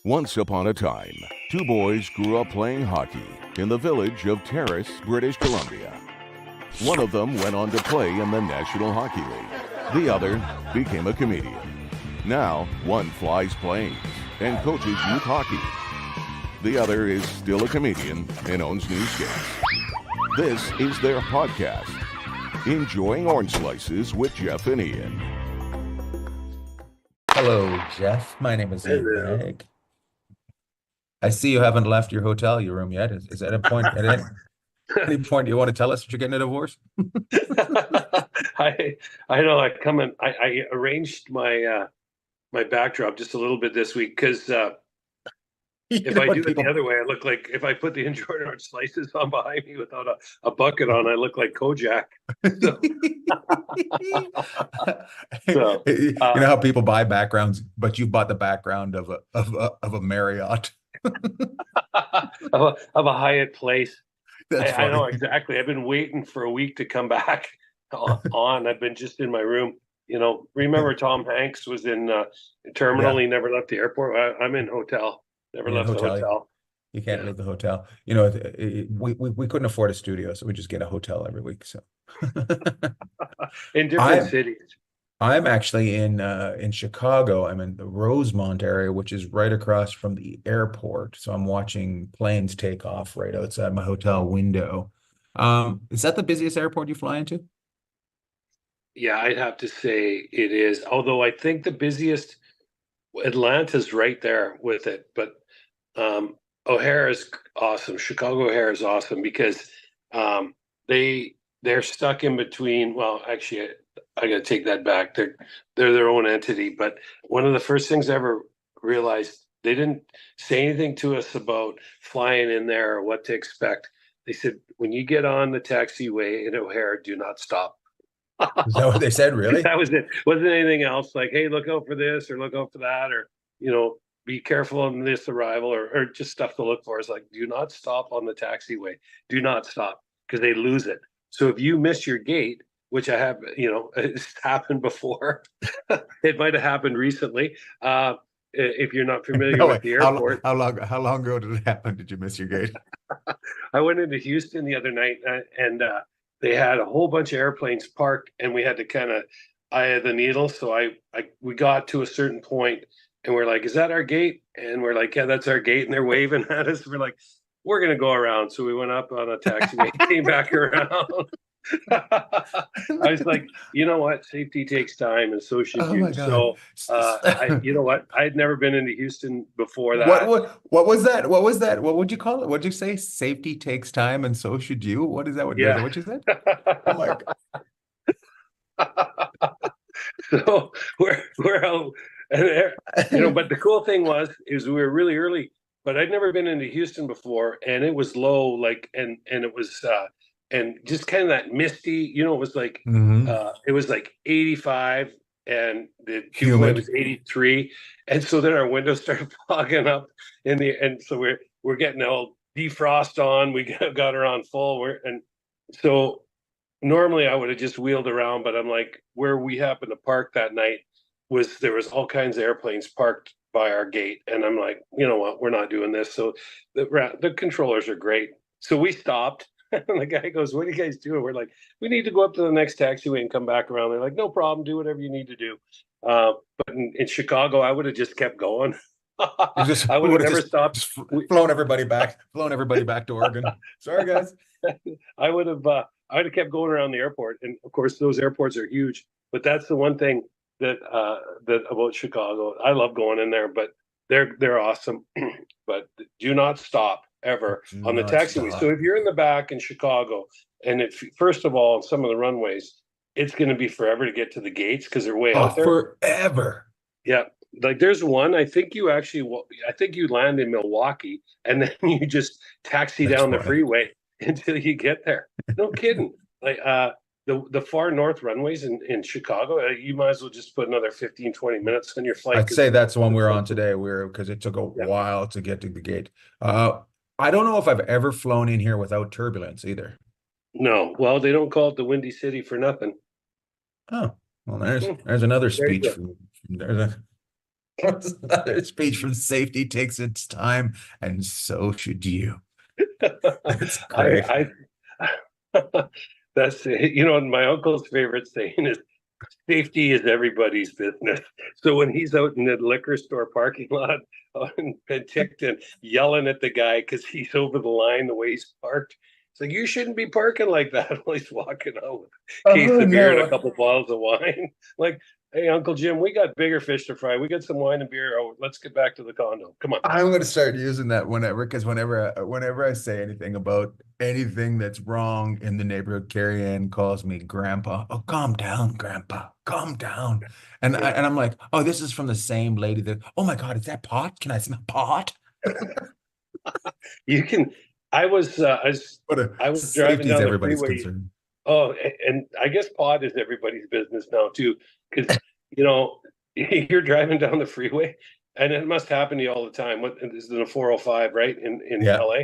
Once upon a time, two boys grew up playing hockey in the village of Terrace, British Columbia. One of them went on to play in the National Hockey League. The other became a comedian. Now, one flies planes and coaches youth hockey. The other is still a comedian and owns news skates. This is their podcast, Enjoying Orange Slices with Jeff and Ian. Hello, Jeff. My name is Ian Bagg. I see you haven't left your hotel room yet. Is that a point? At any point you want to tell us that you're getting a divorce? I know. I arranged my my backdrop just a little bit this week because if I do it the other way, I look like if I put the enjoyed orange slices on behind me without a bucket on, I look like Kojak. So, you know how people buy backgrounds, but you bought the background of a Marriott. of a Hyatt Place. I know exactly. I've been waiting for a week to come back on. I've been just in my room. You know, remember Tom Hanks was in terminal. Yeah. He never left the airport. I'm in hotel. Never left the hotel. You can't leave the hotel. You know, we couldn't afford a studio, so we just get a hotel every week. So in different cities. I'm actually in Chicago. I'm in the Rosemont area, which is right across from the airport. So I'm watching planes take off right outside my hotel window. Is that the busiest airport you fly into? Yeah, I'd have to say it is. Although I think the busiest, Atlanta's right there with it. But O'Hare is awesome. Chicago O'Hare is awesome because they're stuck in between. Well, actually, I got to take that back. They're their own entity. But one of the first things I ever realized, they didn't say anything to us about flying in there or what to expect. They said, when you get on the taxiway in O'Hare, do not stop. Is that what they said, really? That was it. Wasn't anything else like, hey, look out for this or look out for that, or, you know, be careful on this arrival or just stuff to look for. It's like, do not stop on the taxiway. Do not stop because they lose it. So if you miss your gate, which I have, you know, it's happened before. It might have happened recently. If you're not familiar with the airport. How long ago did it happen? Did you miss your gate? I went into Houston the other night and they had a whole bunch of airplanes parked and we had to kind of eye the needle. So we got to a certain point and we're like, is that our gate? And we're like, yeah, that's our gate. And they're waving at us. We're like, we're going to go around. So we went up on a taxiway, came back around. I was like, you know what? Safety takes time, and so should you. So, you know what? I had never been into Houston before that. What was that? What was that? What would you call it? What'd you say? Safety takes time, and so should you. What is that? Is that what you said? Oh my God. So we're out, and you know. But the cool thing is we were really early. But I'd never been into Houston before, and it was low, like, and it was. And just kind of that misty, you know, it was like it was like 85 and the humid was 83. And so then our windows started fogging up and so we're getting all defrost on. We got her on full. And so normally I would have just wheeled around, but I'm like, where we happened to park that night there was all kinds of airplanes parked by our gate. And I'm like, you know what, we're not doing this. So the controllers are great. So we stopped. And the guy goes, what are you guys doing? We're like, we need to go up to the next taxiway and come back around. They're like, no problem. Do whatever you need to do. But in Chicago, I would have just kept going. I would have never stopped. Flown everybody back to Oregon. Sorry, guys. I would have kept going around the airport. And of course, those airports are huge. But that's the one thing that about Chicago. I love going in there, but they're awesome. But do not stop ever on the taxiway. So if you're in the back in Chicago, and first of all, on some of the runways, it's going to be forever to get to the gates because they're way out there. Forever. Yeah. Like there's one, I think you land in Milwaukee and then you just taxi down the freeway until you get there. No kidding. Like the far north runways in Chicago, you might as well just put another 15, 20 minutes on your flight. I'd say that's the one we're on today, because it took a while to get to the gate. I don't know if I've ever flown in here without turbulence either. No, well, they don't call it the Windy City for nothing. Oh, well, there's another speech from Another speech from safety takes its time, and so should you. It's great. I that's my uncle's favorite saying is safety is everybody's business. So when he's out in the liquor store parking lot in Penticton yelling at the guy because he's over the line the way he's parked, it's like you shouldn't be parking like that while he's walking out with a case Oh of beer and a no. couple bottles of wine. Like, hey, Uncle Jim, we got bigger fish to fry. We got some wine and beer. Oh, let's get back to the condo. Come on. I'm going to start using that because whenever I say anything about anything that's wrong in the neighborhood, Carrie Ann calls me Grandpa. Oh, calm down, Grandpa. Calm down. Yeah. I'm like, oh, this is from the same lady that. Oh my God, is that pot? Can I smell pot? You can. I was uh, I was What a I was driving safety is down the everybody's freeway. concern. Oh, and I guess pod is everybody's business now too, because you know you're driving down the freeway, and it must happen to you all the time. What this is in a 405, right? In Yeah. LA,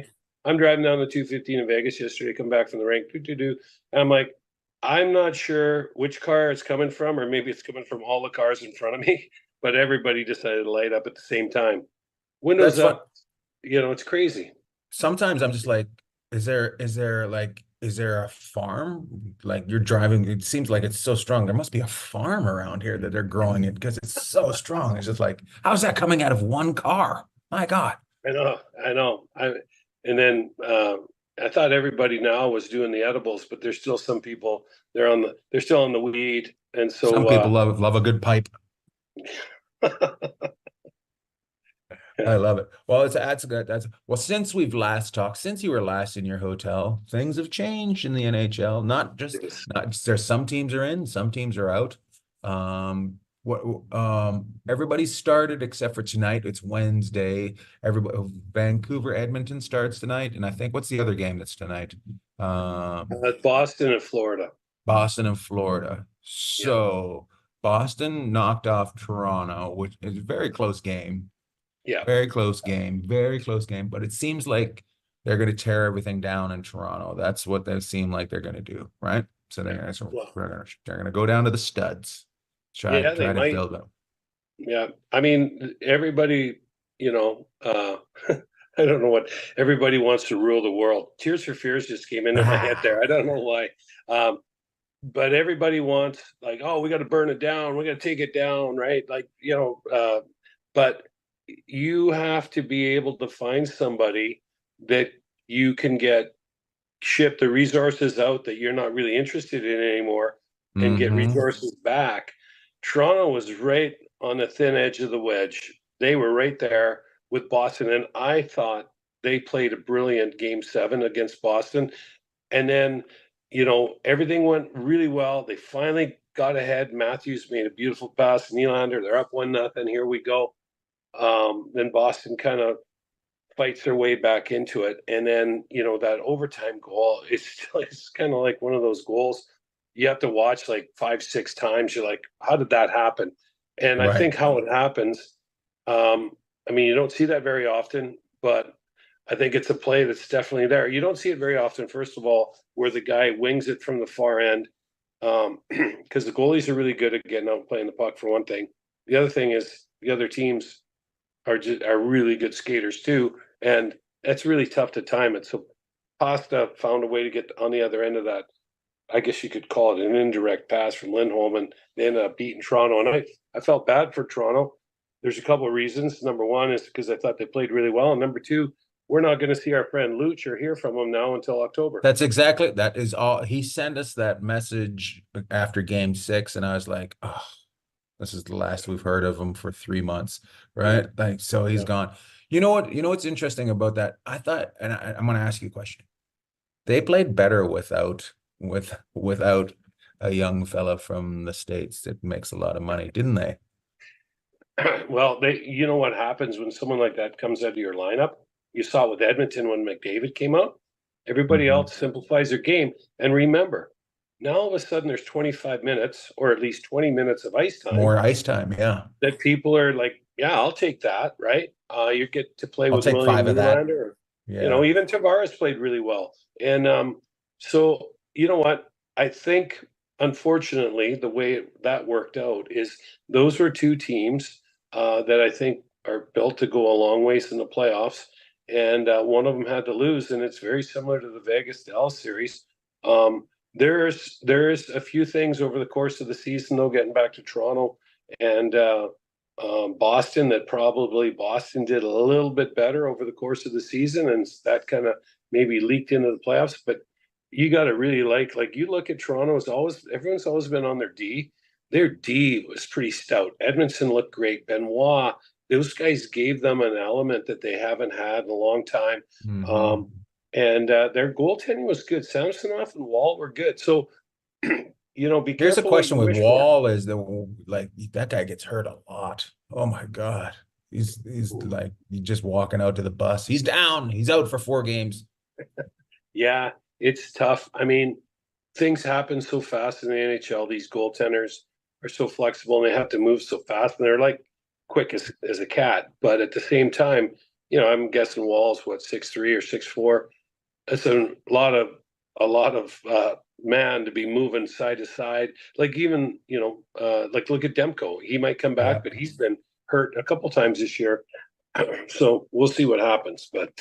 I'm driving down the 215 in Vegas yesterday. Come back from the rank, and I'm like, I'm not sure which car it's coming from, or maybe it's coming from all the cars in front of me, but everybody decided to light up at the same time. That's Windows fun. up, it's crazy. Sometimes I'm just like, is there a farm? Like you're driving, it seems like it's so strong. There must be a farm around here that they're growing it because it's so strong. It's just like, how's that coming out of one car? My God. I know. And then I thought everybody now was doing the edibles, but there's still some people they're still on the weed, and Some so people love a good pipe. I love it. Well, that's good. That's well, since we've last talked, since you were last in your hotel, things have changed in the NHL. Not just there's some teams are in, some teams are out. What everybody started except for tonight. It's Wednesday. Everybody Vancouver, Edmonton starts tonight, and I think what's the other game that's tonight? Boston and Florida. Boston and Florida. Yeah, So Boston knocked off Toronto, which is a very close game. yeah. Very close game, very close game, but it seems like they're going to tear everything down in Toronto. That's what they seem like they're going to do, right? So Well, they're going to go down to the studs, yeah, they try to might. build them. Yeah, I mean, everybody, I don't know what everybody wants to rule the world. Tears for Fears just came into my head there. I don't know why. Um, but everybody wants like, oh, we got to burn it down, we got to take it down, right? Like, but you have to be able to find somebody that you can ship the resources out that you're not really interested in anymore and get Hmm. resources back. Toronto was right on the thin edge of the wedge. They were right there with Boston, and I thought they played a brilliant game 7 against Boston. And then, everything went really well. They finally got ahead. Matthews made a beautiful pass. Nylander, they're up 1-0. Here we go. Then Boston kind of fights their way back into it. And then, that overtime goal it's kind of like one of those goals you have to watch like 5, 6 times. You're like, how did that happen? And I Right, think how it happens, I mean, you don't see that very often, but I think it's a play that's definitely there. You don't see it very often, first of all, where the guy wings it from the far end. Because the goalies are really good at getting out and playing the puck, for one thing. The other thing is the other teams are really good skaters too, and that's really tough to time it. So Pasta found a way to get on the other end of that. I guess you could call it an indirect pass from Lindholm, and they ended up beating Toronto. And I felt bad for Toronto. There's a couple of reasons. Number one is because I thought they played really well, and number two, we're not going to see our friend Luch or hear from him now until October. that is all. He sent us that message after game 6, and I was like, oh, this is the last we've heard of him for 3 months, Yeah, right? Like, so he's yeah. gone. You know what? You know what's interesting about that? I thought, and I'm going to ask you a question. They played better without a young fella from the States that makes a lot of money, didn't they? Well, you know what happens when someone like that comes out of your lineup? You saw it with Edmonton when McDavid came out. Everybody Hmm. else simplifies their game. And remember, now all of a sudden there's 25 minutes or at least 20 minutes of ice time More ice time, yeah. that people are like, yeah, I'll take that, right? You get to play I'll with take William 5 of that. Nylander. Yeah. Even Tavares played really well. And so, you know what? I think, unfortunately, the way that worked out is those were two teams. that I think are built to go a long ways in the playoffs, and one of them had to lose, and it's very similar to the Vegas Dallas series. There's a few things over the course of the season, though, getting back to Toronto and Boston, that probably Boston did a little bit better over the course of the season, and that kind of maybe leaked into the playoffs. But you got to really like you look at Toronto, everyone's always been on their D. Their D was pretty stout. Edmondson looked great. Benoit, those guys gave them an element that they haven't had in a long time. Mm-hmm. And their goaltending was good. Samsonov and Wall were good. So, be Here's a careful what question you with wish for. Wall is that like that guy gets hurt a lot. Oh my God. He's like he's just walking out to the bus. He's down. He's out for 4 games. Yeah, it's tough. I mean, things happen so fast in the NHL. These goaltenders are so flexible and they have to move so fast, and they're like quick as a cat. But at the same time, I'm guessing Wall's 6'3" or 6'4". That's a lot of man to be moving side to side. Like even like look at Demko. He might come Yeah. back, but he's been hurt a couple times this year. So we'll see what happens. But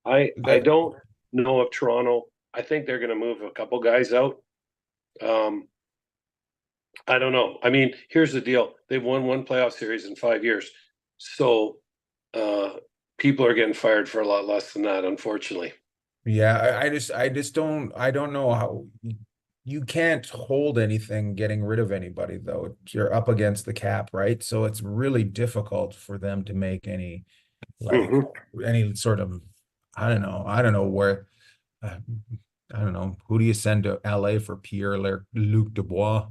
I don't know of Toronto. I think they're going to move a couple guys out. I don't know. I mean, here's the deal: they've won one playoff series in 5 years, so people are getting fired for a lot less than that, unfortunately. Yeah, I don't know how you can't hold anything getting rid of anybody though. You're up against the cap, right? So it's really difficult for them to make any like any sort of I don't know where uh, I don't know. Who do you send to LA for Pierre-Luc Dubois?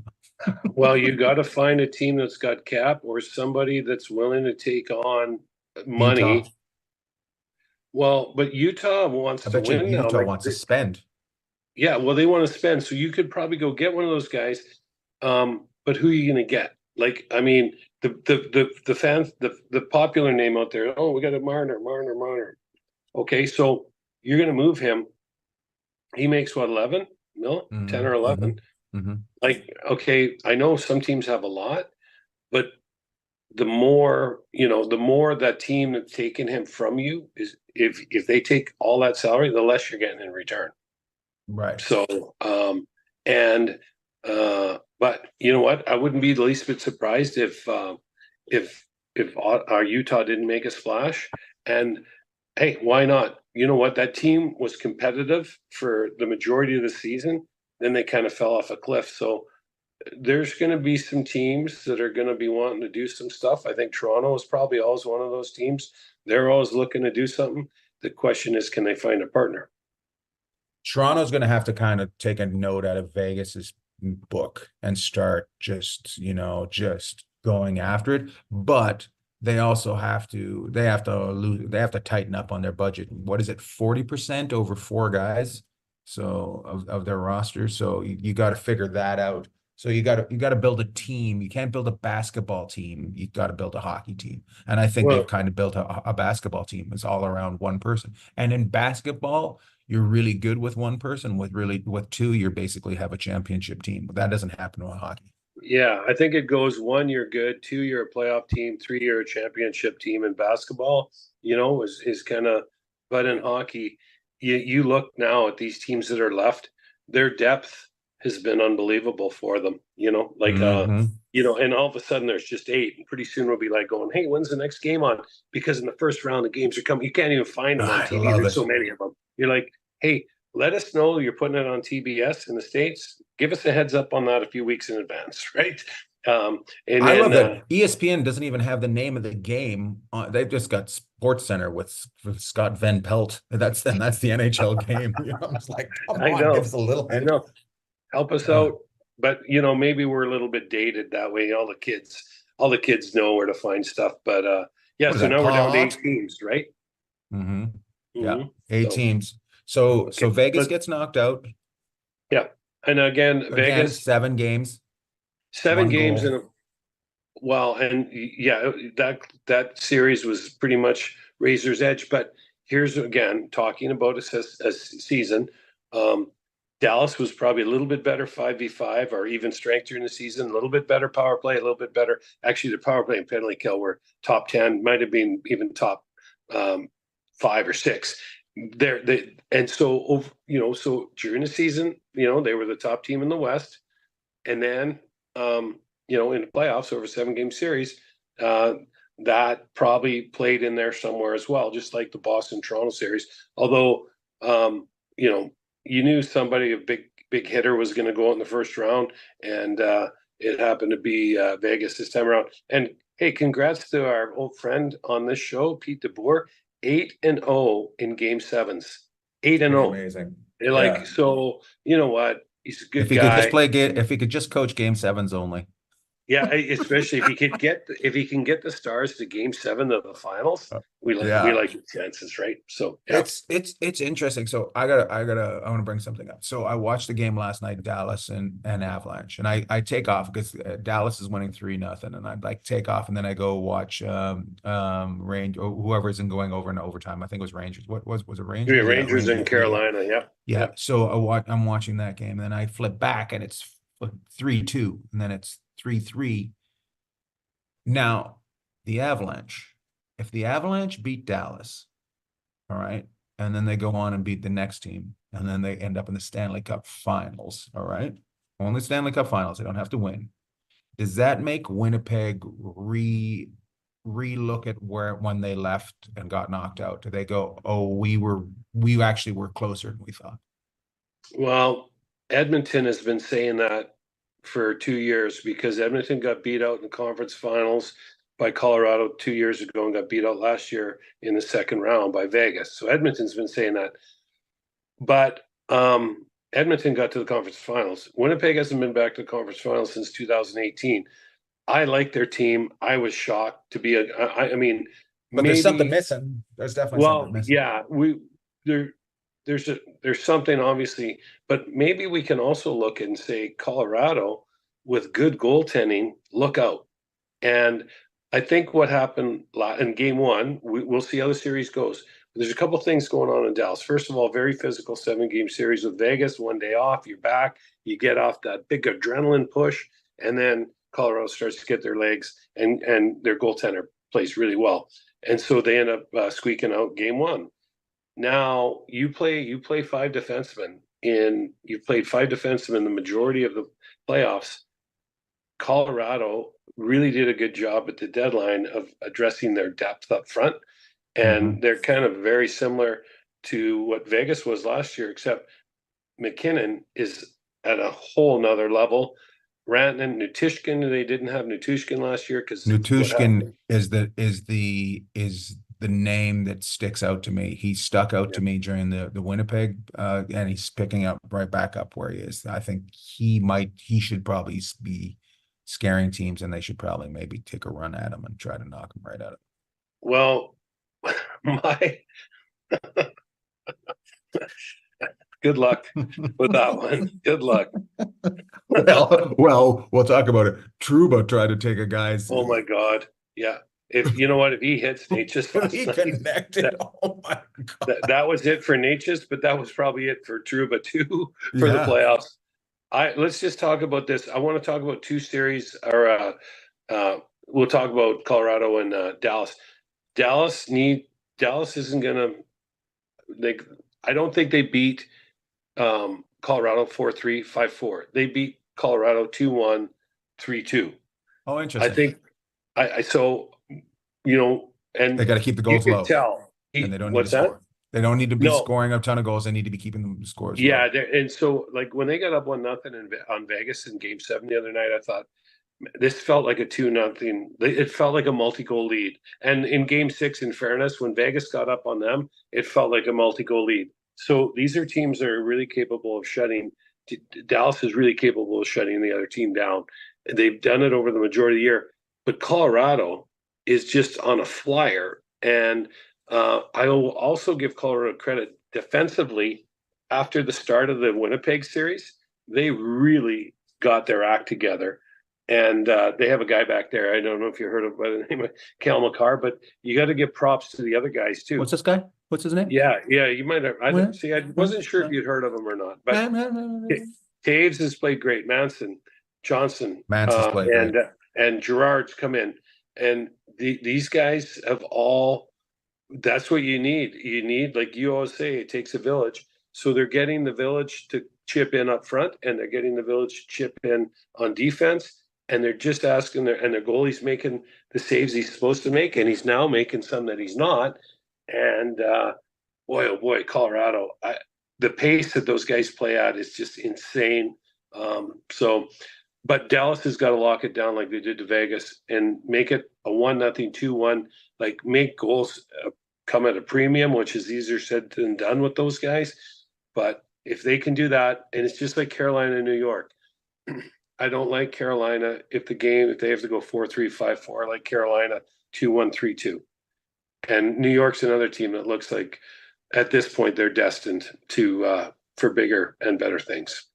Well, you got to find a team that's got cap or somebody that's willing to take on Utah. money. Well, but Utah wants I to bet you win now. Utah wants to spend. Yeah, well, they want to spend, so you could probably go get one of those guys. But who are you going to get? Like, I mean, the fans, the popular name out there. Oh, we got a Marner. Okay, so you're going to move him. He makes what, 11? No, 10 or Mm-hmm, 11. mm-hmm. Like, okay, I know some teams have a lot, but the more that team that's taking him from you is, if they take all that salary, the less you're getting in return. Right. So, and but you know what? I wouldn't be the least bit surprised if our Utah didn't make a splash. And hey, why not? You know what? That team was competitive for the majority of the season. Then they kind of fell off a cliff. So there's going to be some teams that are going to be wanting to do some stuff. I think Toronto is probably always one of those teams. They're always looking to do something. The question is, can they find a partner? Toronto's going to have to kind of take a note out of Vegas's book and start just going after it. But they also they have to tighten up on their budget. What is it, 40% over 4 guys? So of their roster. So you got to figure that out. So you got to build a team. You can't build a basketball team. You got to build a hockey team. And I think they've Well, kind of built a basketball team. It's all around one person. And in basketball, you're really good with one person. With two, you basically have a championship team. But that doesn't happen with hockey. yeah, I think it goes: one, you're good; two, you're a playoff team; three, you're a championship team. In basketball, is kind of, but in hockey, you look now at these teams that are left, their depth has been unbelievable for them. Mm-hmm. And all of a sudden there's just 8, and pretty soon we'll be like going, "Hey, when's the next game on?" Because in the first round, the games are coming. You can't even find them on I TV. love There's it. so many of them. You're like, "Hey, let us know you're putting it on TBS in the States. Give us a heads up on that a few weeks in advance," right? And I love then that ESPN doesn't even have the name of the game. They've just got Sports Center with Scott Van Pelt. That's the NHL game. I'm just like, come I on, give know, us a little I hint. know, help us Uh, out. But maybe we're a little bit dated that way. All the kids know where to find stuff. But yeah, what is so that? now we're down to 8 Pot? teams, right? Mm-hmm. Yeah, Mm-hmm. 8 teams. So Okay, Vegas but gets knocked out yeah, and again, again. Vegas, 7 games, 7 games in one goal. a well, and yeah, that series was pretty much razor's edge. But here's again talking about a season. Um, Dallas was probably a little bit better 5v5 or even strength during the season, a little bit better power play, a little bit better. Actually, the power play and penalty kill were top 10, might have been even top 5 or 6. So during the season, they were the top team in the West. And then, in the playoffs over a 7-game series, that probably played in there somewhere as well, just like the Boston-Toronto series. Although, you knew somebody, a big hitter, was going to go out in the first round, and it happened to be Vegas this time around. And hey, congrats to our old friend on this show, Pete DeBoer, 8-0 in Game 7s, 8-0. Amazing. So you know what? He's a good If he guy. could just play if he could just coach Game 7s only. Yeah, especially if he can get the Stars to Game 7 of the finals, we like his chances, right? So yeah. It's interesting. So I want to bring something up. So I watched the game last night, Dallas and Avalanche, and I take off because Dallas is winning 3-0, and I'd like take off, and then I go watch Range or whoever isn't going over in overtime. I think it was Rangers. What was it Rangers? Yeah, Rangers in Carolina. Yeah. So I'm watching that game, and then I flip back, and it's 3-2, and then it's 3-3. Now, the Avalanche, if the Avalanche beat Dallas, all right, and then they go on and beat the next team, and then they end up in the Stanley Cup Finals, all right, only Stanley Cup Finals, they don't have to win. Does that make Winnipeg re-look at when they left and got knocked out? Do they go, oh, we actually were closer than we thought? Well, Edmonton has been saying that for 2 years, because Edmonton got beat out in the conference finals by Colorado 2 years ago and got beat out last year in the second round by Vegas. So Edmonton's been saying that. But Edmonton got to the conference finals. Winnipeg hasn't been back to the conference finals since 2018. I like their team. I was shocked to be I mean, but there's something missing. There's definitely something missing. Yeah, there's something obviously, but maybe we can also look and say Colorado with good goaltending, look out. And I think what happened in Game 1, we'll see how the series goes. There's a couple things going on in Dallas. First of all, very physical 7-game series with Vegas. 1 day off, you're back, you get off that big adrenaline push, and then Colorado starts to get their legs, and their goaltender plays really well, and so they end up squeaking out Game 1. Now you played 5 defensemen you've played 5 defensemen the majority of the playoffs. Colorado really did a good job at the deadline of addressing their depth up front, and they're kind of very similar to what Vegas was last year, except McKinnon is at a whole nother level. Rantanen, Nutushkin, they didn't have Nutushkin last year because Nutushkin is the name that sticks out to me. He stuck out to me during the Winnipeg, and he's picking up right back up where he is. I think he should probably be scaring teams, and they should probably maybe take a run at him and try to knock him right out of it. Well, good luck with that one. Good luck. Well, we'll talk about it. Trouba tried to take a guy's. Oh my God! Yeah, if he hits Natchez, he connected. Oh my God! That was it for Natchez, but that was probably it for Trouba too for the playoffs. Let's just talk about this. I want to talk about 2 series, or we'll talk about Colorado and Dallas. Dallas isn't gonna. I don't think they beat Colorado 4-3, 5-4. They beat Colorado 2-1, 3-2. Oh, interesting. I think and they got to keep the goals low. And they don't need to score. They don't need to be scoring a ton of goals. They need to be keeping them scores. Yeah, and so like when they got up 1-0 on Vegas in Game 7 the other night, I thought this felt like a 2-0. It felt like a multi-goal lead. And in Game 6, in fairness, when Vegas got up on them, it felt like a multi-goal lead. So these are teams that are really capable of shutting. Dallas is really capable of shutting the other team down. They've done it over the majority of the year. But Colorado is just on a flyer. And I will also give Colorado credit defensively. After the start of the Winnipeg series, they really got their act together. And they have a guy back there. I don't know if you heard of by the name of Cal McCarr, but you got to give props to the other guys too. What's this guy? What's his name? Yeah, you might have. Well, See, I wasn't sure if you'd heard of him or not, but Taves has played great. Manson, Johnson, Manson's played great. and Gerard's come in, and these guys have all. That's what you need. You need, like you always say, it takes a village. So they're getting the village to chip in up front, and they're getting the village to chip in on defense, and they're just asking their goalie's making the saves he's supposed to make, and he's now making some that he's not. And boy, oh boy, Colorado, the pace that those guys play at is just insane. But Dallas has got to lock it down like they did to Vegas and make it a 1-0, 2-1. Like, make goals come at a premium, which is easier said than done with those guys. But if they can do that, and it's just like Carolina and New York. I don't like Carolina if they have to go 4-3, 5-4, like Carolina 2-1, 3-2. And New York's another team that looks like at this point they're destined to for bigger and better things.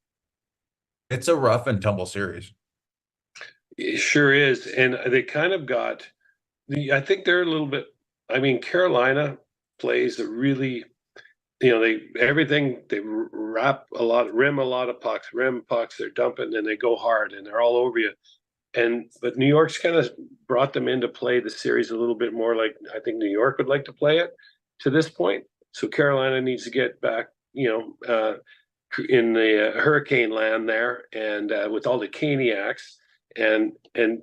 It's a rough and tumble series. It sure is. And they kind of got I think they're a little bit, I mean, Carolina plays a really, they rim a lot of pucks, they're dumping and they go hard and they're all over you. But New York's kind of brought them into play the series a little bit more like I think New York would like to play it to this point. So Carolina needs to get back, in the hurricane land there and with all the Caniacs and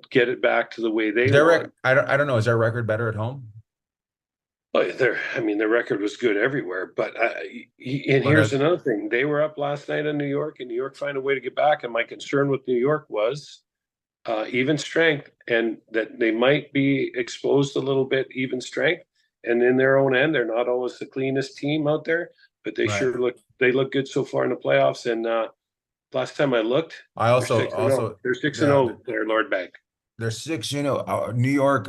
get it back to the way they want. I don't know. Is their record better at home? Oh, their record was good everywhere. But here's another thing: they were up last night in New York, and New York found a way to get back. And my concern with New York was even strength, and that they might be exposed a little bit even strength. And in their own end, they're not always the cleanest team out there, but they sure look good so far in the playoffs. And last time I looked, they're 6-0. They're Lord Bagg. They're 6-0. New York,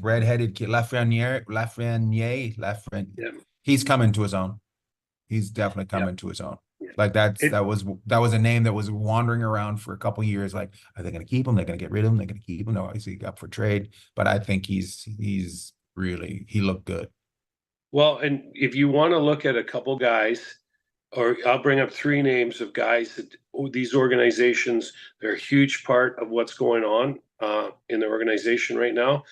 redheaded kid, Lafreniere. Yeah. He's coming to his own. He's definitely coming to his own. Like that was a name that was wandering around for a couple years. Like, are they going to keep him? They're going to get rid of him. They're going to keep him. No, obviously up for trade. But I think he looked good. Well, and if you want to look at a couple guys, or I'll bring up three names of guys that these organizations, they're a huge part of what's going on in the organization right now.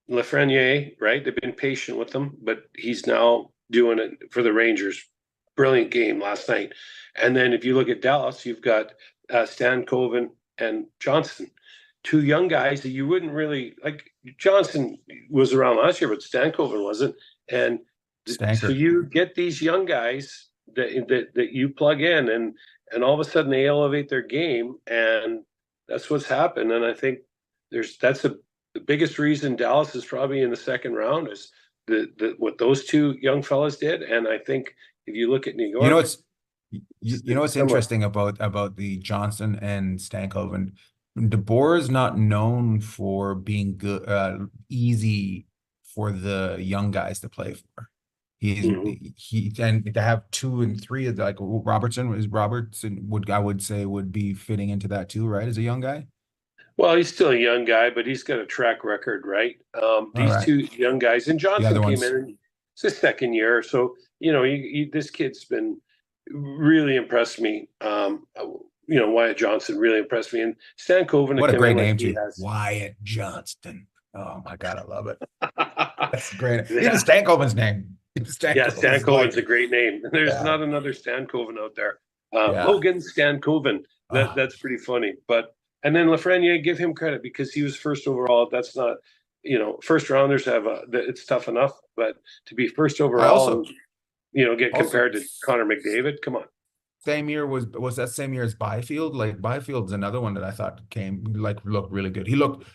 Lafreniere, right? They've been patient with him, but he's now doing it for the Rangers. Brilliant game last night. And then if you look at Dallas, you've got Stankoven and Johnson, two young guys that you wouldn't really like. Johnson was around last year, but Stankoven wasn't. And so you get these young guys that you plug in, and all of a sudden they elevate their game, and that's what's happened. And I think that's the biggest reason Dallas is probably in the second round is what those two young fellas did. And I think if you look at New York, what's interesting about the Johnson and Stankoven, DeBoer is not known for being good, easy for the young guys to play for. And to have 2 and 3, like Robertson would be fitting into that too, right? As a young guy. Well, he's still a young guy, but he's got a track record, right? These two young guys, and Johnson came in. It's his second year, so this kid's been really impressed me. Wyatt Johnson really impressed me, and Stankoven. What a great name, too, Wyatt Johnston. Oh my God, I love it. That's great. Even Stankoven's name. Stankoven's a great name. There's not another Stankoven out there. Logan Stankoven. That's pretty funny. And then Lafreniere, give him credit because he was first overall. That's not, first rounders it's tough enough, but to be first overall get compared to Connor McDavid, come on. Same year was that same year as Byfield? Like Byfield's another one that I thought looked really good. He looked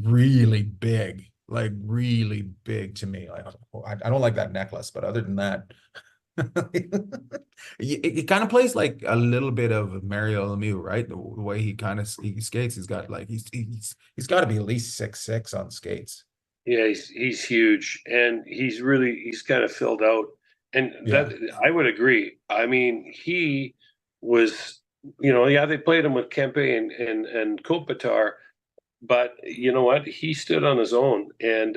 really big. Like really big to me. Like I don't like that necklace, but other than that, it kind of plays like a little bit of Mario Lemieux, right? The way he skates, he's got got to be at least 6'6" on skates. Yeah, he's huge, and he's kind of filled out, and that I would agree. I mean, he was, they played him with Kempe and Kopitar. but you know what? He stood on his own, and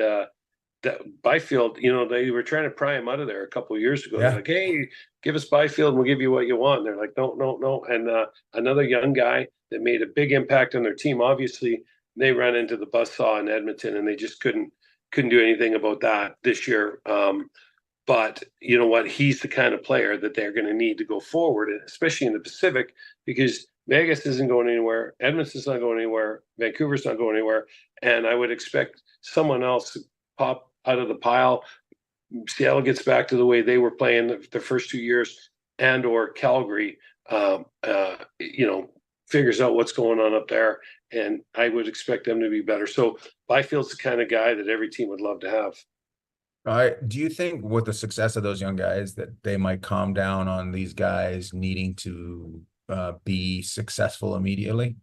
that Byfield, they were trying to pry him out of there a couple of years ago. They're Yeah. like, "Hey, give us Byfield, and we'll give you what you want." And they're like, "No, no, no." And another young guy that made a big impact on their team. Obviously, they ran into the buzzsaw in Edmonton, and they just couldn't do anything about that this year. But you know what? He's the kind of player that they're going to need to go forward, especially in the Pacific, because Vegas isn't going anywhere, Edmonton's not going anywhere, Vancouver's not going anywhere, and I would expect someone else to pop out of the pile. Seattle gets back to the way they were playing the first 2 years, and or Calgary, figures out what's going on up there, and I would expect them to be better. So Byfield's the kind of guy that every team would love to have. Do you think with the success of those young guys that they might calm down on these guys needing to be successful immediately?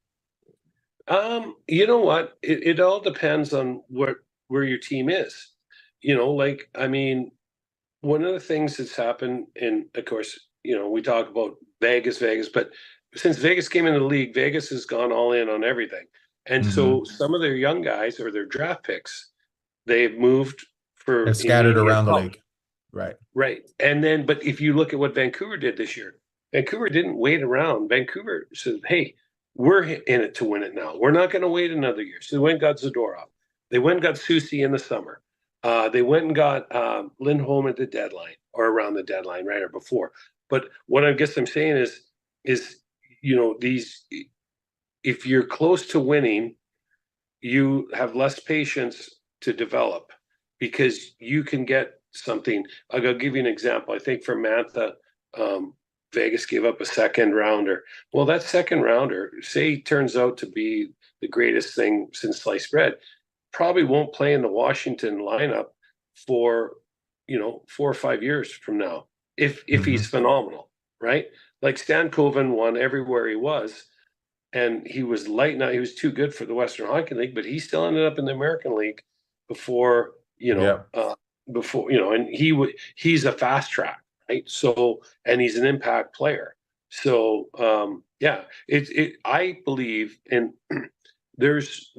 You know what? It all depends on where your team is. Like, I mean, one of the things that's happened, and of course, we talk about Vegas, but since Vegas came into the league, Vegas has gone all in on everything. And so some of their young guys or their draft picks, they've moved for It's scattered immediate around the help. league. Right. Right. And then, but if you look at what Vancouver did this year, Vancouver didn't wait around. Vancouver said, "Hey, we're in it to win it now. We're not going to wait another year." So they went and got Zadorov. They went and got Susie in the summer. They went and got Lindholm at the deadline or around the deadline, right, or before. But what I guess I'm saying is these, if you're close to winning, you have less patience to develop because you can get something. I'll give you an example. I think for Mantha, Vegas gave up a second rounder. Well, that second rounder, say, turns out to be the greatest thing since sliced bread, probably won't play in the Washington lineup for 4 or 5 years from now if he's phenomenal, right? Like Stan Coven won everywhere he was, and he was light. Now he was too good for the Western Hockey League, but he still ended up in the American League before Yeah. and he's a fast track, right? So, and he's an impact player. So yeah, I believe, and there's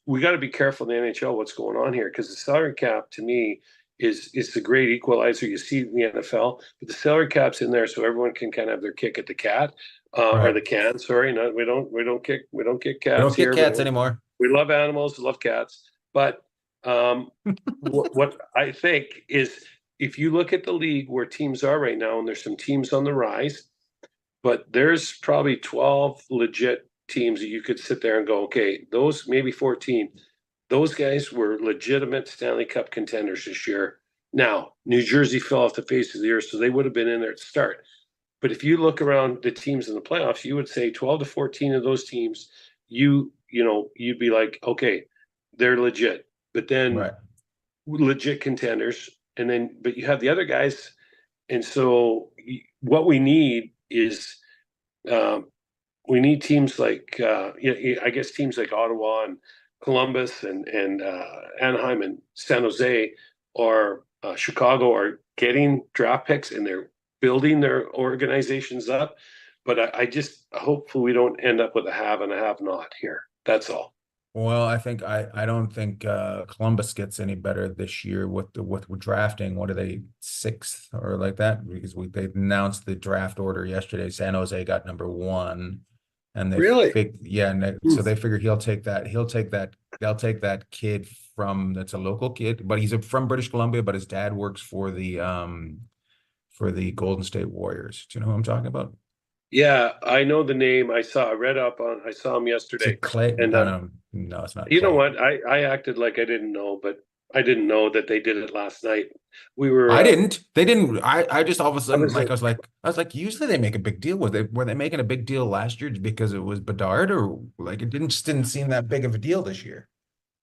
we got to be careful in the NHL what's going on here, because the salary cap to me is the great equalizer you see in the NFL, but the salary cap's in there so everyone can kind of have their kick at the cat, or Right. the can. Sorry, no, we don't kick We don't cats kick here. cats anymore. We love animals, love cats, but what I think is, if you look at the league where teams are right now, and there's some teams on the rise, but there's probably 12 legit teams that you could sit there and go, okay, those maybe 14, those guys were legitimate Stanley Cup contenders this year. Now, New Jersey fell off the face of the earth, so they would have been in there at start. But if you look around the teams in the playoffs, you would say 12 to 14 of those teams, you'd be like, okay, they're legit. But then Right. legit contenders, and then but you have the other guys, and so what we need is we need teams like I guess teams like Ottawa and Columbus and Anaheim and San Jose or Chicago are getting draft picks, and they're building their organizations up. But I just hopefully we don't end up with a have and a have not here. That's all. Well, I don't think Columbus gets any better this year with drafting. What are they, sixth or like that? Because they announced the draft order yesterday. San Jose got number one, and Really? so they figure they'll take that kid that's a local kid, but he's from British Columbia, but his dad works for the Golden State Warriors. Do you know who I'm talking about? Yeah, I know the name. I saw him Is yesterday, it Clay? and No, it's not you know Clay. what? I acted like I didn't know, but I didn't know that they did it last night. We were. I didn't. They didn't. I just all of a I sudden, was like, like, I was like, usually they make a big deal with it. Were they making a big deal last year because it was Bedard, or like it didn't seem that big of a deal this year?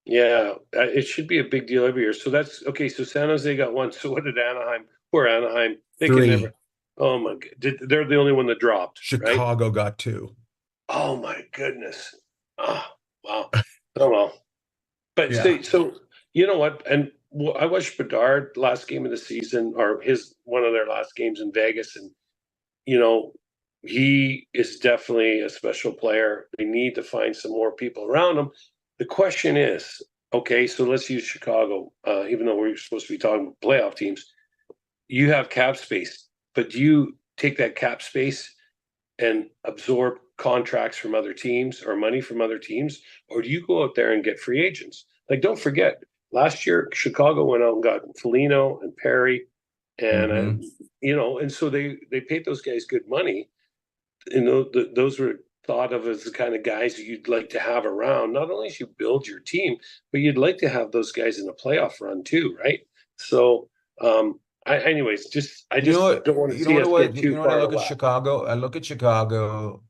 yeah, it should be a big deal every year. So that's okay. So San Jose got one. So what did Anaheim? Poor Anaheim. They can never. Three. Oh my God! They're the only one that dropped, right? Chicago got two. Oh my goodness! Oh wow! Oh well. But Yeah. so you know what? And I watched Bedard last game of the season, or his one of their last games in Vegas, and you know he is definitely a special player. They need to find some more people around him. the question is, okay, so let's use Chicago, even though we're supposed to be talking about playoff teams. You have cap space, but do you take that cap space and absorb contracts from other teams or money from other teams, or do you go out there and get free agents? Like, don't forget, last year Chicago went out and got Foligno and Perry, and Mhm. and so they paid those guys good money. Those were thought of as the kind of guys you'd like to have around. Not only as you build your team, but you'd like to have those guys in a playoff run too, right? So, anyways, I You know just what? don't want to You know see what? us get You too know what I far look at away. Chicago. I look at Chicago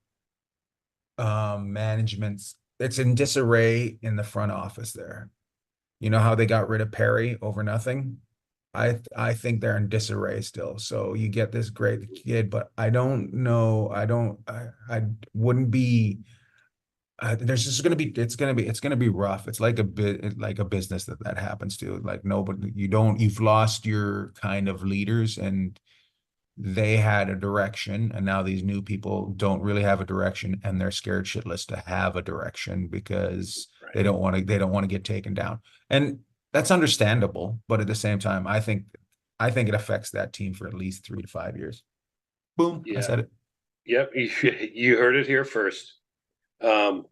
management's. It's in disarray in the front office there. You know how they got rid of Perry over nothing? I think they're in disarray still. So you get this great kid, but I don't know. I wouldn't be. There's just going to be. It's going to be rough. It's like a bit like a business that happens to. Like nobody. You've lost your kind of leaders, and they had a direction, and now these new people don't really have a direction, and they're scared shitless to have a direction because Right. they don't want to get taken down. And that's understandable, but at the same time, I think it affects that team for at least 3 to 5 years. Boom, I Yeah. said it. Yep. You heard it here first. Um,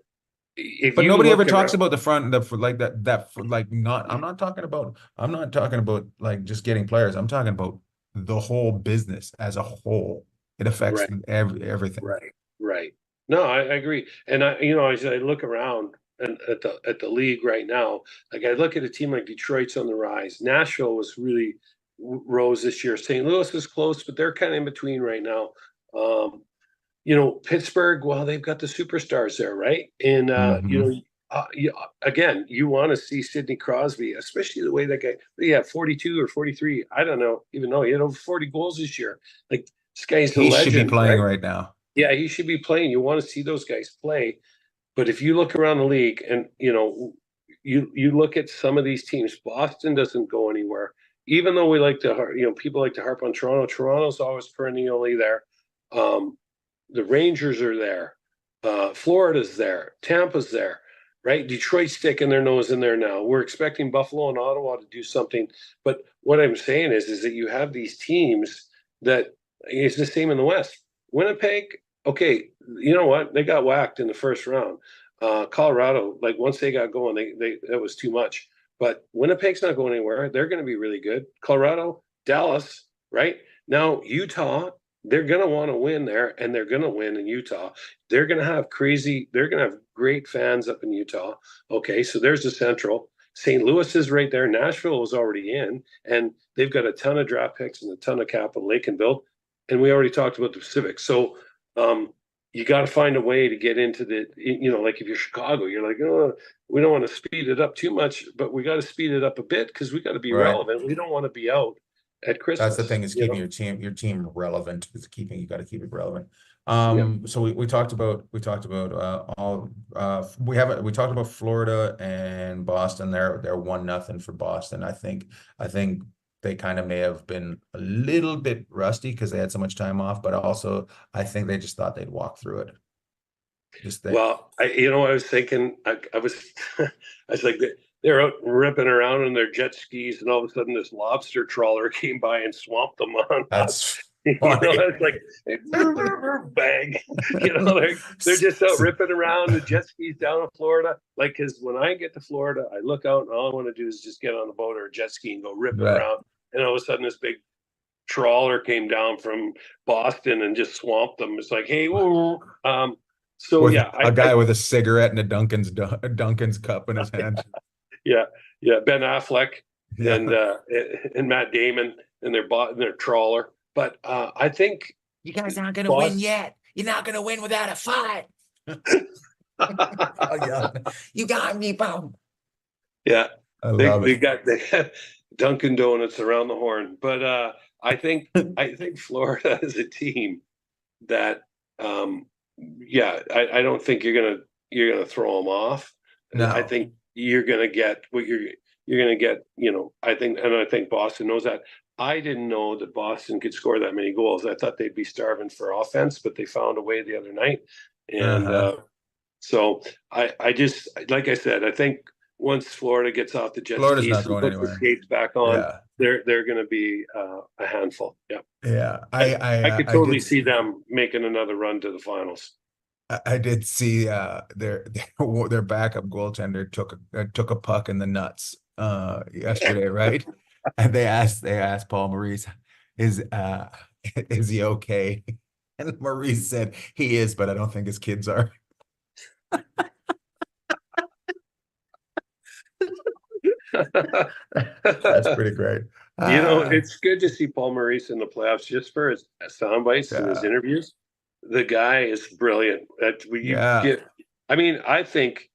if But you nobody ever look talks around, about the front, the for like that for like not. I'm not talking about like just getting players. I'm talking about the whole business as a whole. It affects right, everything. right, right. No, I agree. And as I look around and at the league right now, like I look at a team like Detroit's on the rise. Nashville was really rose this year. St. Louis is close, but they're kind of in between right now. Um, Pittsburgh, well, they've got the superstars there, right? And Hmm. again, you want to see Sidney Crosby, especially the way that guy. Yeah, 42 or 43. I don't know, even though he had over 40 goals this year. Like this guy's a He should be legend, playing right? right now. Yeah, he should be playing. You want to see those guys play. But if you look around the league, and you look at some of these teams, Boston doesn't go anywhere. Even though we like to, people like to harp on Toronto. Toronto's always perennially there. Um, the Rangers are there. Florida's there. Tampa's there, right? Detroit's sticking their nose in there now. We're expecting Buffalo and Ottawa to do something. But what I'm saying is that you have these teams that it's the same in the West. Winnipeg, okay, you know what? They got whacked in the first round. Colorado, like once they got going, they that was too much. But Winnipeg's not going anywhere. They're going to be really good. Colorado, Dallas, right? Now Utah, they're going to want to win there, and they're going to win in Utah. They're going to have great fans up in Utah. Okay, so there's the Central. St. Louis is right there. Nashville was already in, and they've got a ton of draft picks and a ton of capital they can build. And we already talked about the Pacific. So you got to find a way to get into like if you're Chicago, you're like, oh, we don't want to speed it up too much, but we got to speed it up a bit because we got to be Right. relevant. We don't want to be out at That's the Christmas. thing is keeping your team relevant. Is keeping you got to keep it relevant. Yeah. So we talked about all we talked about Florida and Boston. They're 1-0 for Boston. I think they kind of may have been a little bit rusty because they had so much time off, but also I think they just thought they'd walk through it. Just they Well, I was thinking, I was, I was like, they're out ripping around on their jet skis, and all of a sudden, this lobster trawler came by and swamped them on us. that's funny. It's like bang. They're just out ripping around the jet skis down in Florida. Like, because when I get to Florida, I look out, and all I want to do is just get on a boat or a jet ski and go ripping Right. around. And all of a sudden, this big trawler came down from Boston and just swamped them. It's like, hey, whoa. So With yeah, a guy with a cigarette and a Dunkin's cup in his hand. yeah, yeah. Ben Affleck Yeah. and Matt Damon and their trawler. But I think You guys aren't gonna win Boston. yet. You're not gonna win without a fight. Oh, yeah. You got me, bum. Yeah, I they love they it. got Dunkin' Donuts around the horn. But I think Florida is a team that yeah, I don't think you're gonna throw them off. I No, think you're gonna get what you're gonna get. I think Boston knows that. I didn't know that Boston could score that many goals. I thought they'd be starving for offense, but they found a way the other night. And uh-huh. So I just, like I said, I think once Florida gets off the jet Florida's skis not and going puts the anywhere. skates back on, Yeah. they're going to be a handful. Yeah, Yeah. I could I totally did see them making another run to the finals. I did see their backup goaltender took a puck in the nuts yesterday, right? And they asked Paul Maurice, is is he okay? And Maurice said he is, but I don't think his kids are. That's pretty great. It's good to see Paul Maurice in the playoffs just for his sound bites and his Yeah, interviews. The guy is brilliant. That you yeah. get. I mean, I think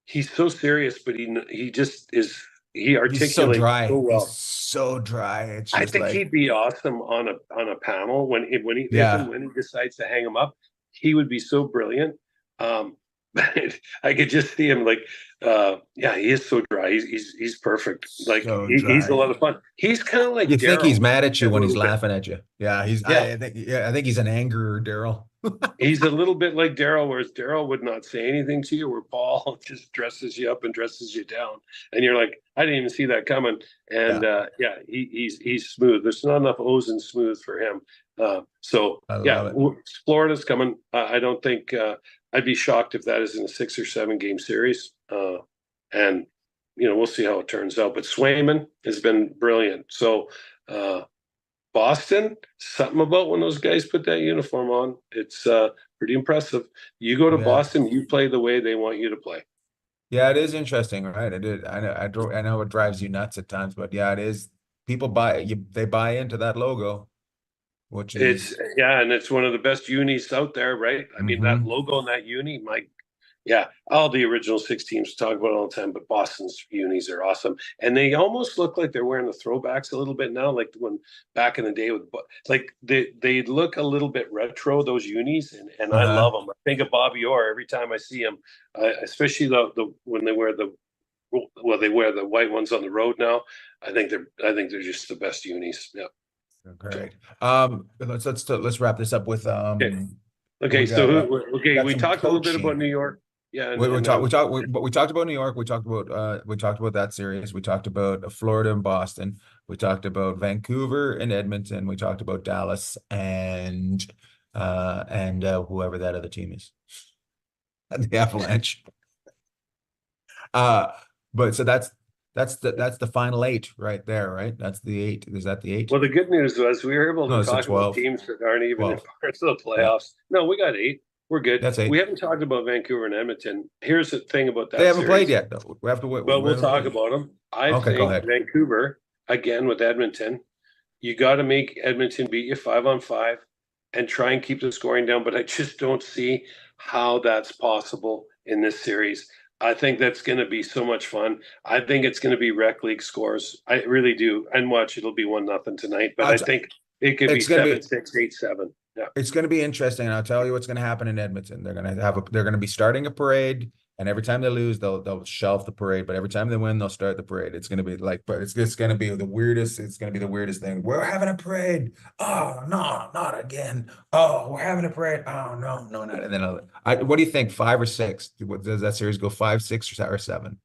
he's so serious, but he just is. He He's so articulates so dry. He's well. so dry. It's I just think like, he'd be awesome on a panel when he if and yeah. when he decides to hang him up. He would be so brilliant. But I could just see him like, yeah, he is so dry. He's perfect. Like So he's a dry. lot of fun. He's kind of like You think he's Daryl mad at a you when he's little bit. laughing at you. Yeah, Yeah, I think he's an angrier Daryl. he's a little bit like Daryl, whereas Daryl would not say anything to you, where Paul just dresses you up and dresses you down, and you're like, I didn't even see that coming. And Yeah, yeah, he's smooth. There's not enough O's in smooth for him. So I yeah, love it. Florida's coming. I don't think I'd be shocked if that is in a 6 or 7 game series. And we'll see how it turns out. But Swayman has been brilliant. So. Boston, something about when those guys put that uniform on, it's pretty impressive. You go to Yeah. Boston, you play the way they want you to play. Yeah, it is interesting, right? I did. I know it drives you nuts at times, but yeah, it is. People they buy into that logo, which It's is yeah, and it's one of the best unis out there, right? I mean, that hmm logo on that uni, my yeah, all the original 6 teams talk about it all the time, but Boston's unis are awesome, and they almost look like they're wearing the throwbacks a little bit now, like when back in the day with like they look a little bit retro, those unis, and I love uh-huh. them. I think of Bobby Orr every time I see him, especially the when they wear they wear the white ones on the road now. I think they're just the best unis. Yeah. So Great. Let's wrap this up with okay, we okay. So got we okay, got we some talked a little bit about coaching. New York. Yeah, But we talked about New York. We talked about that series. We talked about Florida and Boston. We talked about Vancouver and Edmonton. We talked about Dallas and whoever that other team is, the Avalanche. Uh, but so that's the final eight right there, right? That's the eight. Is that the eight? well, the good news was we were able No, to it's a talk about 12. teams that aren't even in 12. parts of the Yeah, playoffs. No, we got 8. We're good. that's eight. We haven't talked about Vancouver and Edmonton. Here's the thing about They that haven't played series. yet, though. We have to wait. Well, we'll talk about them. I Okay, go think ahead. Vancouver, again with Edmonton, you got to make Edmonton beat you 5-on-5 and try and keep the scoring down. But I just don't see how that's possible in this series. I think that's going to be so much fun. I think it's going to be rec league scores. I really do. And watch, it'll be 1-0 tonight. But I It's, think it could be it's gonna be 7-6, 8-7. Yeah. It's going to be interesting, and I'll tell you what's going to happen in Edmonton. They're going to be starting a parade, and every time they lose, they'll shelf the parade. But every time they win, they'll start the parade. It's going to be like, but it's just going to be the weirdest. It's going to be the weirdest thing. We're having a parade. Oh no, not again. Oh, we're having a parade. Oh no, no, not. And then what do you think? 5 or 6? Does that series go 5, 6, or 7?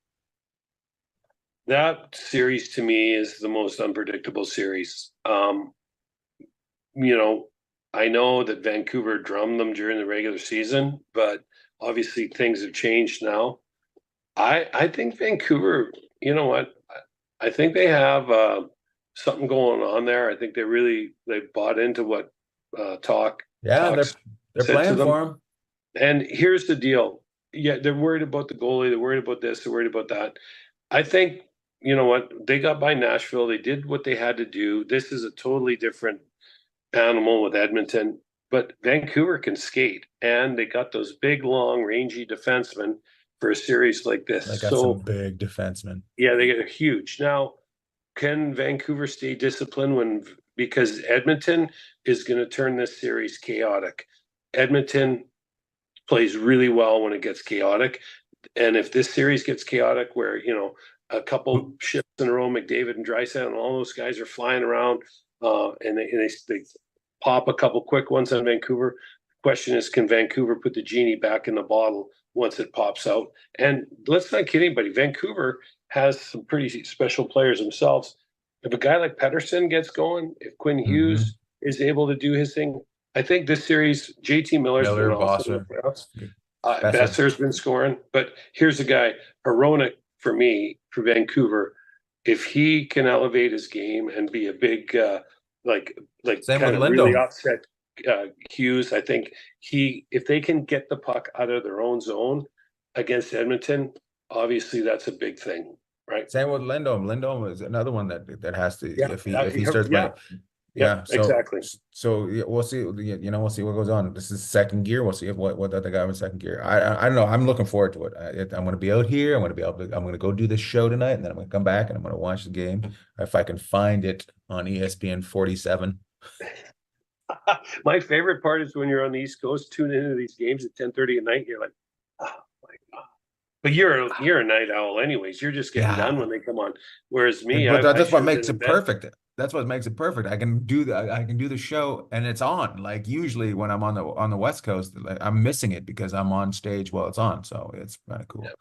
That series to me is the most unpredictable series. You know, I know that Vancouver drummed them during the regular season, but obviously things have changed now. I think Vancouver, you know what? I think they have something going on there. I think they bought into what Yeah, talks they're said to playing them. for him. And here's the deal. Yeah, they're worried about the goalie, they're worried about this, they're worried about that. I think, you know what, they got by Nashville, they did what they had to do. This is a totally different animal with Edmonton, but Vancouver can skate, and they got those big, long, rangy defensemen for a series like They this. got some So big defensemen. yeah, they get huge. Now, can Vancouver stay disciplined because Edmonton is going to turn this series chaotic? Edmonton plays really well when it gets chaotic, and if this series gets chaotic, where a couple shifts in a row, McDavid and Draisaitl and all those guys are flying around, and they pop a couple quick ones on Vancouver. question is, can Vancouver put the genie back in the bottle once it pops out? And let's not kid anybody. Vancouver has some pretty special players themselves. If a guy like Pettersson gets going, if Quinn Hughes is able to do his thing, I think this series, JT Miller's Miller, been awesome in Bosser, the playoffs. Besser. Besser's been scoring, but here's a guy, Hronek, for me, for Vancouver. If he can elevate his game and be a big, like Same kind with of really Lindholm. upset Hughes, I think if they can get the puck out of their own zone against Edmonton, obviously that's a big thing, right? Same with Lindholm. Lindholm is another one that has to, Yeah, if he starts playing. Yeah, exactly. So we'll see. We'll see what goes on. This is second gear. We'll see if what the other guy in second gear. I don't know. I'm looking forward to it. I'm going to be out here. I'm going to go do this show tonight, and then I'm going to come back and I'm going to watch the game if I can find it on ESPN 47. My favorite part is when you're on the East Coast, tuning into these games at 10:30 at night. You're like, oh my God. But you're a night owl anyways. You're just getting done when they come on. Whereas me, but that's what should've makes been it in bed. perfect. That's what makes it perfect. I can do the show and it's on. Like usually when I'm on the West Coast, like, I'm missing it because I'm on stage while it's on. So it's kind of cool. Yeah.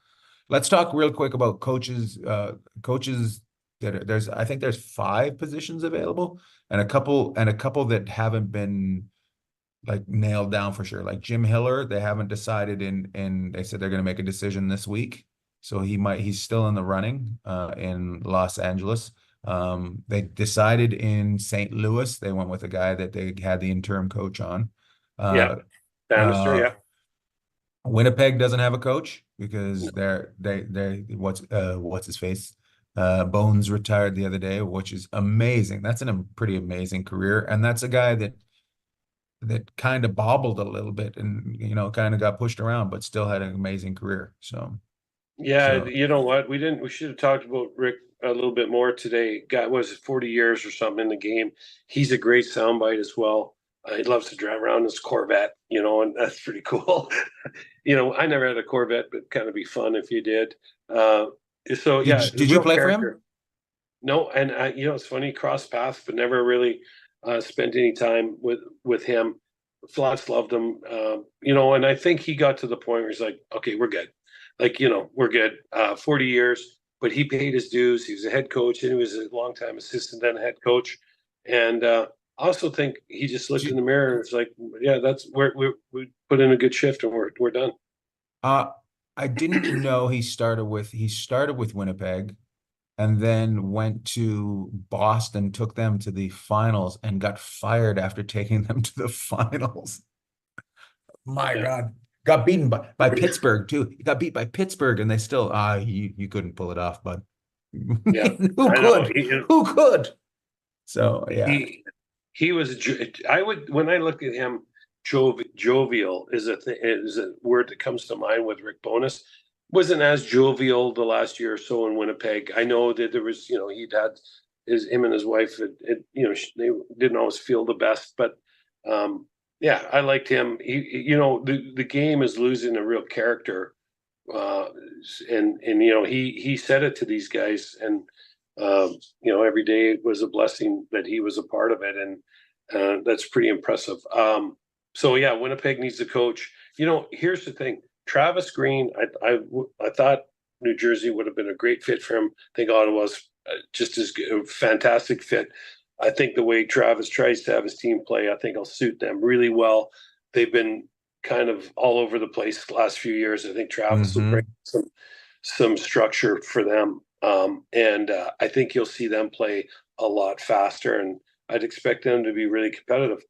Let's talk real quick about coaches. Coaches I think there's 5 positions available and a couple that haven't been like nailed down for sure. Like Jim Hiller, they haven't decided and they said they're going to make a decision this week. So he's still in the running in Los Angeles. They decided in St. Louis, they went with a guy that they had the interim coach on. Bannister, yeah. Winnipeg doesn't have a coach because they what's his face? Bones retired the other day, which is amazing. That's a pretty amazing career. And that's a guy that kind of bobbled a little bit and kind of got pushed around, but still had an amazing career. So You know what? We should have talked about Rick a little bit more today. Guy was 40 years or something in the game. He's a great soundbite as well. He loves to drive around his Corvette, and that's pretty cool. I never had a Corvette, but kind of be fun if you did. Did you play for him? No, and it's funny, cross paths, but never really spent any time with him. Flats loved him, and I think he got to the point where he's like, okay, we're good. We're good. 40 years, but he paid his dues. He was a head coach, and he was a longtime assistant and head coach. And I also think he just looked in the mirror and was like, yeah, that's where we put in a good shift, and we're done. I didn't know he started with Winnipeg and then went to Boston, took them to the finals and got fired after taking them to the finals. My God. Got beaten by Pittsburgh too. He got beat by Pittsburgh and they still you couldn't pull it off, bud. Yeah. Who could? So yeah. He was, when I look at him, jovial is a word that comes to mind with Rick Bowness. Wasn't as jovial the last year or so in Winnipeg. I know that there was, he'd had him and his wife, they didn't always feel the best, but I liked him. The game is losing a real character, and he said it to these guys, and every day it was a blessing that he was a part of it, and that's pretty impressive. Winnipeg needs a coach. Here's the thing. Travis Green, I thought New Jersey would have been a great fit for him. I think Ottawa's just as good, a fantastic fit. I think the way Travis tries to have his team play, I think will suit them really well. They've been kind of all over the place the last few years. I think Travis will bring some structure for them. And I think you'll see them play a lot faster, and I'd expect them to be really competitive.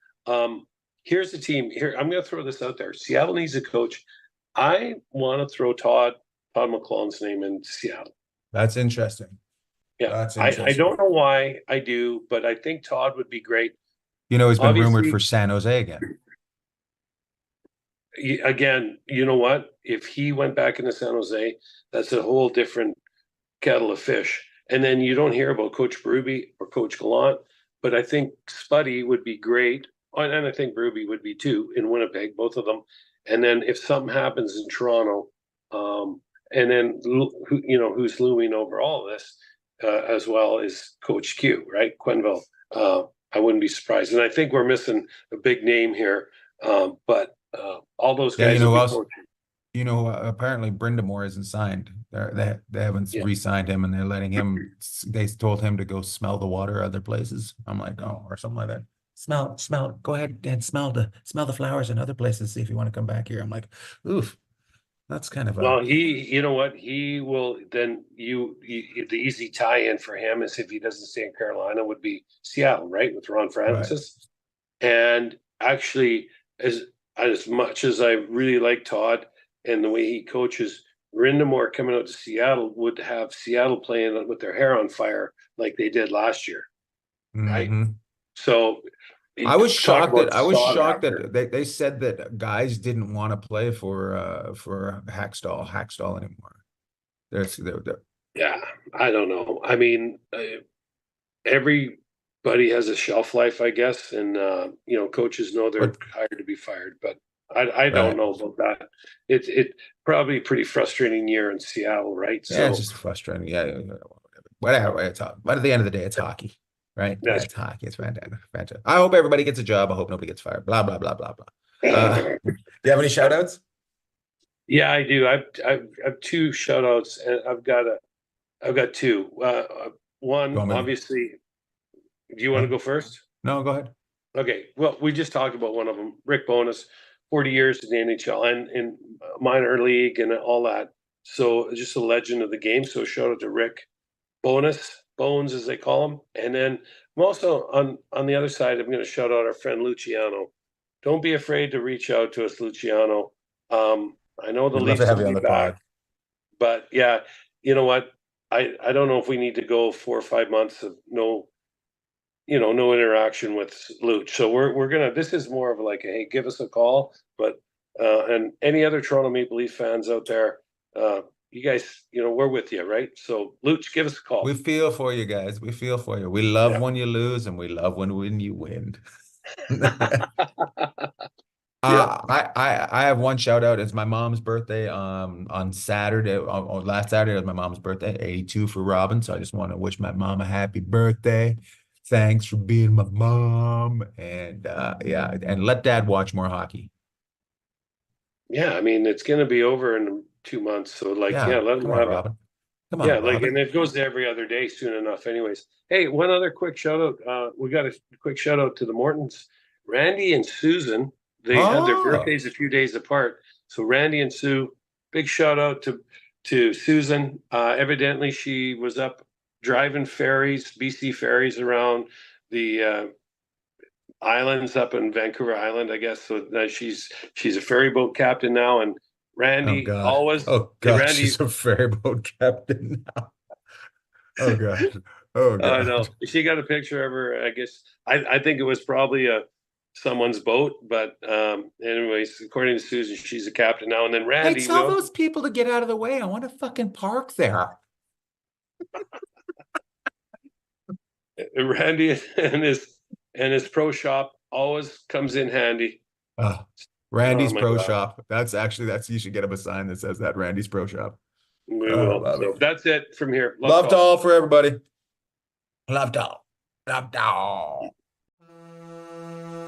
Here's the team. Here, I'm going to throw this out there. Seattle needs a coach. I want to throw Todd McClellan's name in Seattle. That's interesting. Yeah, that's interesting. I don't know why I do, but I think Todd would be great. He's been rumored for San Jose again. Again, you know what? If he went back into San Jose, that's a whole different kettle of fish. And then you don't hear about Coach Berube or Coach Gallant, but I think Spuddy would be great. And I think Berube would be too in Winnipeg, both of them. And then if something happens in Toronto, and then who's looming over all of this as well is Coach Q, right? Quenneville. I wouldn't be surprised. And I think we're missing a big name here, but All those Yeah, guys you know will who be else? coaching. Apparently Brindamore isn't signed. They haven't Yeah. re-signed him, and they're letting him. They told him to go smell the water other places. I'm like, oh, or something like that. Smell. Go ahead and smell the flowers in other places. See if you want to come back here. I'm like, oof, that's kind of a Well, you know what? He will then the easy tie-in for him is if he doesn't stay in Carolina would be Seattle, right? With Ron right. Francis. And actually, as much as I really like Todd and the way he coaches, Rindamore coming out to Seattle would have Seattle playing with their hair on fire like they did last year, right? Hmm. So I was talk shocked about that sought after. they said that guys didn't want to play for Hackstall anymore. They're Yeah, I don't know. I mean, everybody has a shelf life, I guess, and coaches know they're but hired to be fired, but I don't right. know about that. It probably a pretty frustrating year in Seattle, right? Yeah, it's So just frustrating. Yeah, whatever. But at the end of the day, it's hockey, right? Yeah, that's it's hockey. It's fantastic. Fantastic. I hope everybody gets a job. I hope nobody gets fired. Blah blah blah blah blah. Do you have any shout outs? yeah, I do. I've two shout outs, and I've got two. Go One, on, man. obviously, do you want to Huh? go first? No, go ahead. Okay. Well, we just talked about one of them, Rick Bonus, 40 years in the NHL and in minor league and all that. So just a legend of the game. So shout out to Rick Bonus, Bones as they call him. And then I'm also on the other side, I'm going to shout out our friend Luciano. Don't be afraid to reach out to us, Luciano. I know the We'd love to Leafs have will you on be the back, pod. but yeah, you know what? I don't know if we need to go 4 or 5 months of no interaction with Luch. So we're gonna. This is more of like, a, hey, give us a call. But and any other Toronto Maple Leaf fans out there, you guys, we're with you, right? So Luch, give us a We call. feel for you guys. We feel for you. We love Yeah. when you lose, and we love when you win. Yeah. I have one shout out. It's my mom's birthday on Saturday. Last Saturday was my mom's birthday, 82 for Robin. So I just want to wish my mom a happy birthday. Thanks for being my mom. And yeah, and let dad watch more hockey. Yeah. I mean, it's gonna be over in 2 months. So like, yeah, Yeah, let them come on, have it. Robin. Come Yeah, on, like, and Robin. it goes to every other day soon enough, anyways. Hey, one other quick shout out. We got a quick shout out to the Mortons, Randy and Susan. They had their Oh, birthdays a few days apart. So Randy and Sue, big shout out to Susan. Evidently, she was up driving ferries, BC ferries around the islands up in Vancouver Island, I guess. So she's a ferry boat captain now, and oh Randy God. always. Oh Hey, God, Randy, she's a ferry boat captain now. Oh God. Oh I God. know. She got a picture of her. I guess I think it was probably someone's boat, but anyways, according to Susan, she's a captain now. And then Hey, Randy, we tell also those people to get out of the way. I want to fucking park there. Randy and his pro shop always comes in handy. Oh, Oh Randy's my Pro god, Shop. That's you should get him a sign that says that Randy's Pro Shop. we Oh, will. love So it. that's it from here. Love Love all. all for everybody. Love all. Love all.